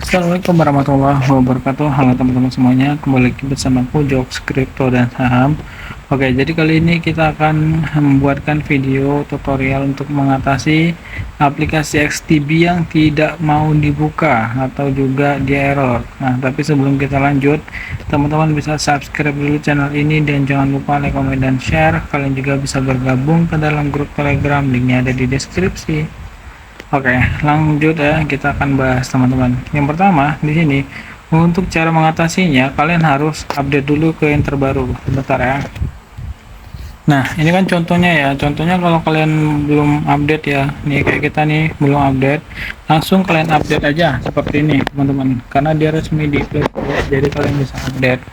Assalamualaikum warahmatullahi wabarakatuh. Halo teman-teman semuanya, kembali lagi bersama aku Jokes Kripto dan Saham. Oke, jadi kali ini kita akan membuatkan video tutorial untuk mengatasi aplikasi XTB yang tidak mau dibuka atau juga di error. Nah, tapi sebelum kita lanjut, teman-teman bisa subscribe dulu channel ini dan jangan lupa like, comment, dan share. Kalian juga bisa bergabung ke dalam grup Telegram, linknya ada di deskripsi. Oke, lanjut ya, kita akan bahas teman-teman. Yang pertama di sini, untuk cara mengatasinya, kalian harus update dulu ke yang terbaru. Bentar ya. Nah, ini kan contohnya ya. Contohnya kalau kalian belum update ya, nih kayak kita nih belum update, langsung kalian update aja seperti ini, teman-teman. Karena dia resmi di Play Store ya, jadi kalian bisa update.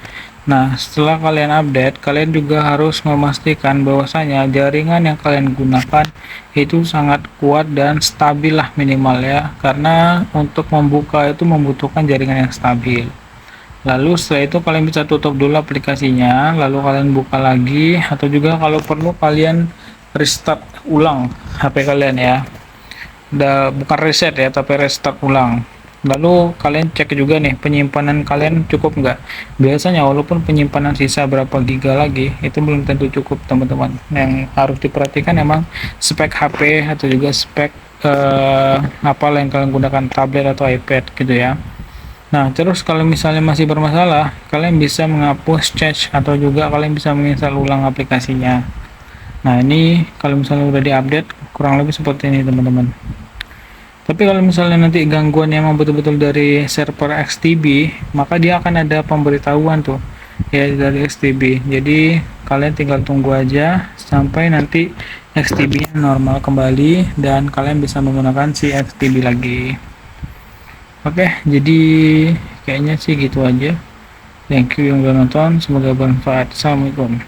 Nah, setelah kalian update, kalian juga harus memastikan bahwasanya jaringan yang kalian gunakan itu sangat kuat dan stabil lah minimal ya. Karena untuk membuka itu membutuhkan jaringan yang stabil. Lalu setelah itu kalian bisa tutup dulu aplikasinya, lalu kalian buka lagi atau juga kalau perlu kalian restart ulang HP kalian ya. Bukan reset ya, tapi restart ulang. Lalu kalian cek juga nih penyimpanan kalian cukup nggak. Biasanya walaupun penyimpanan sisa berapa giga lagi itu belum tentu cukup teman-teman. Yang harus diperhatikan emang spek HP atau juga spek apa yang kalian gunakan, tablet atau iPad gitu ya. Nah, terus kalau misalnya masih bermasalah, kalian bisa menghapus cache atau juga kalian bisa menginstal ulang aplikasinya. Nah, ini kalau misalnya udah diupdate kurang lebih seperti ini teman-teman. Tapi kalau misalnya nanti gangguan yang betul-betul dari server XTB, maka dia akan ada pemberitahuan tuh ya dari XTB. Jadi kalian tinggal tunggu aja sampai nanti XTB normal kembali dan kalian bisa menggunakan si XTB lagi. Oke, jadi kayaknya sih gitu aja. Thank you yang udah nonton, semoga bermanfaat. Assalamualaikum.